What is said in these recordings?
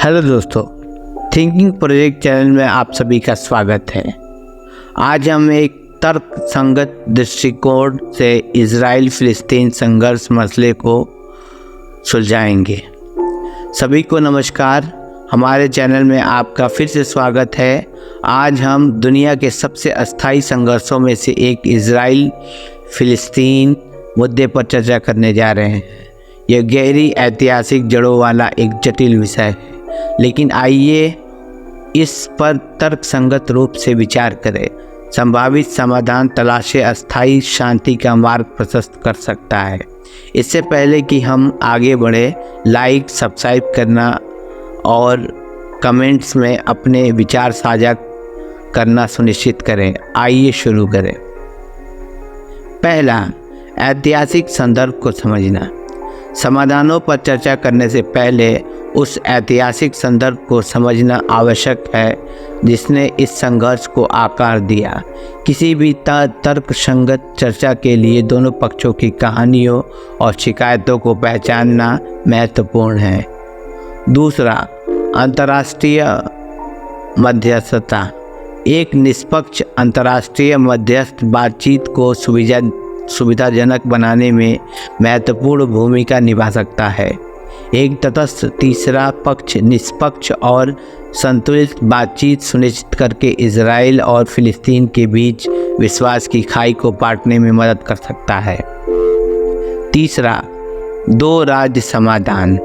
Hello दोस्तों, thinking project channel में आप सभी का स्वागत है। आज हम एक तर्क संगत दृष्टिकोण से इजराइल फिलिस्तीन संघर्ष मसले को सुलझाएंगे। सभी को नमस्कार, हमारे चैनल में आपका फिर से स्वागत है। आज हम दुनिया के सबसे अस्थायी संघर्षों में से एक इजराइल फिलिस्तीन मुद्दे पर चर्चा करने जा रहे हैं। यह गहरी ऐतिहासिक जड़ों वाला एक जटिल विषय है, लेकिन आइए इस पर तर्कसंगत रूप से विचार करें। संभावित समाधान तलाशे अस्थायी शांति का मार्ग प्रशस्त कर सकता है। इससे पहले कि हम आगे बढ़े, लाइक, सब्सक्राइब करना और कमेंट्स में अपने विचार साझा करना सुनिश्चित करें। आइए शुरू करें। पहला, ऐतिहासिक संदर्भ को समझना। समाधानों पर चर्चा करने से पहले उस ऐतिहासिक संदर्भ को समझना आवश्यक है जिसने इस संघर्ष को आकार दिया। किसी भी तर्कसंगत चर्चा के लिए दोनों पक्षों की कहानियों और शिकायतों को पहचानना महत्वपूर्ण है। दूसरा, अंतर्राष्ट्रीय मध्यस्थता। एक निष्पक्ष अंतर्राष्ट्रीय मध्यस्थ बातचीत को सुविधाजनक बनाने में महत्वपूर्ण भूमिका निभा सकता है। एक तटस्थ तीसरा पक्ष निष्पक्ष और संतुलित बातचीत सुनिश्चित करके इजराइल और फिलिस्तीन के बीच विश्वास की खाई को पाटने में मदद कर सकता है। तीसरा, दो राज्य समाधान।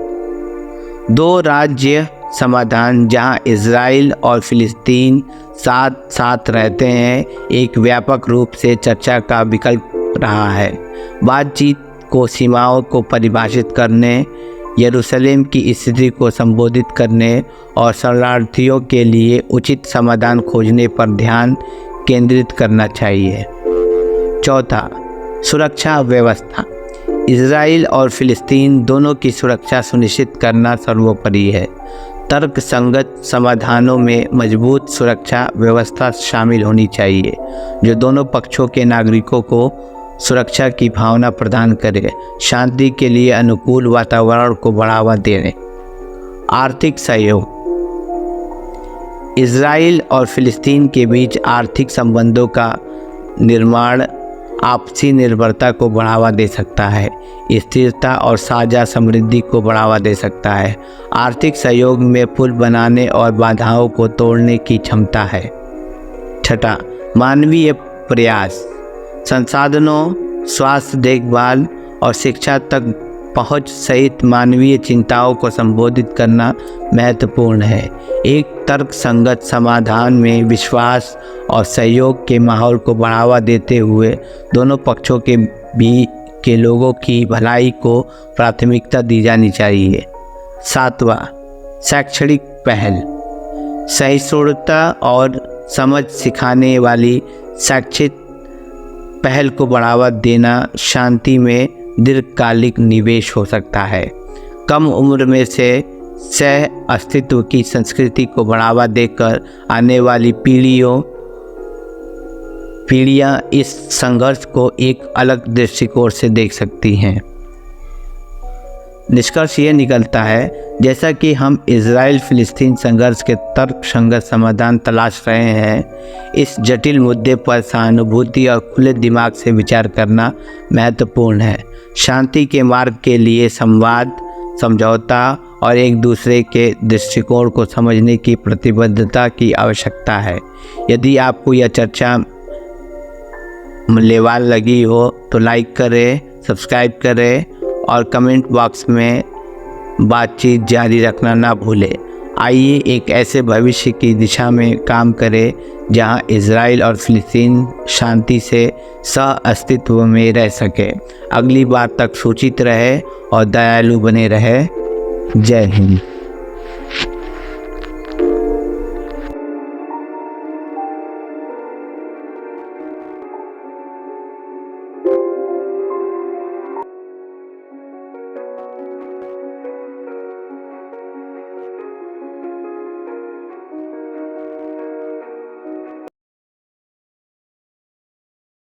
दो राज्य समाधान जहां इजराइल और फिलिस्तीन साथ साथ रहते हैं, एक व्यापक रूप से चर्चा का विकल्प रहा है। बातचीत को सीमाओं को परिभाषित करने, यरूशलेम की स्थिति को संबोधित करने और शरणार्थियों के लिए उचित समाधान खोजने पर ध्यान केंद्रित करना चाहिए। चौथा, सुरक्षा व्यवस्था। इजराइल और फिलिस्तीन दोनों की सुरक्षा सुनिश्चित करना सर्वोपरि है। तर्कसंगत समाधानों में मजबूत सुरक्षा व्यवस्था शामिल होनी चाहिए जो दोनों पक्षों के नागरिकों को सुरक्षा की भावना प्रदान करे, शांति के लिए अनुकूल वातावरण को बढ़ावा देने। आर्थिक सहयोग। इजराइल और फिलिस्तीन के बीच आर्थिक संबंधों का निर्माण आपसी निर्भरता को बढ़ावा दे सकता है, स्थिरता और साझा समृद्धि को बढ़ावा दे सकता है। आर्थिक सहयोग में पुल बनाने और बाधाओं को तोड़ने की क्षमता है। छठा, मानवीय प्रयास। संसाधनों, स्वास्थ्य देखभाल और शिक्षा तक पहुंच सहित मानवीय चिंताओं को संबोधित करना महत्वपूर्ण है। एक तर्कसंगत समाधान में विश्वास और सहयोग के माहौल को बढ़ावा देते हुए दोनों पक्षों के लोगों की भलाई को प्राथमिकता दी जानी चाहिए। सातवां, शैक्षणिक पहल। सहिष्णुता और समझ सिखाने वाली शैक्षिक पहल को बढ़ावा देना शांति में दीर्घकालिक निवेश हो सकता है। कम उम्र में से सह अस्तित्व की संस्कृति को बढ़ावा देकर आने वाली पीढ़ियां इस संघर्ष को एक अलग दृष्टिकोण से देख सकती हैं। निष्कर्ष ये निकलता है, जैसा कि हम इजराइल फिलिस्तीन संघर्ष के तर्कसंगत समाधान तलाश रहे हैं, इस जटिल मुद्दे पर सहानुभूति और खुले दिमाग से विचार करना महत्वपूर्ण है। शांति के मार्ग के लिए संवाद, समझौता और एक दूसरे के दृष्टिकोण को समझने की प्रतिबद्धता की आवश्यकता है। यदि आपको यह चर्चा मूल्यवान लगी हो तो लाइक करें, सब्सक्राइब करें और कमेंट बॉक्स में बातचीत जारी रखना ना भूलें। आइए एक ऐसे भविष्य की दिशा में काम करें जहां इजराइल और फिलिस्तीन शांति से सह अस्तित्व में रह सके। अगली बार तक सूचित रहे और दयालु बने रहे। जय हिंद।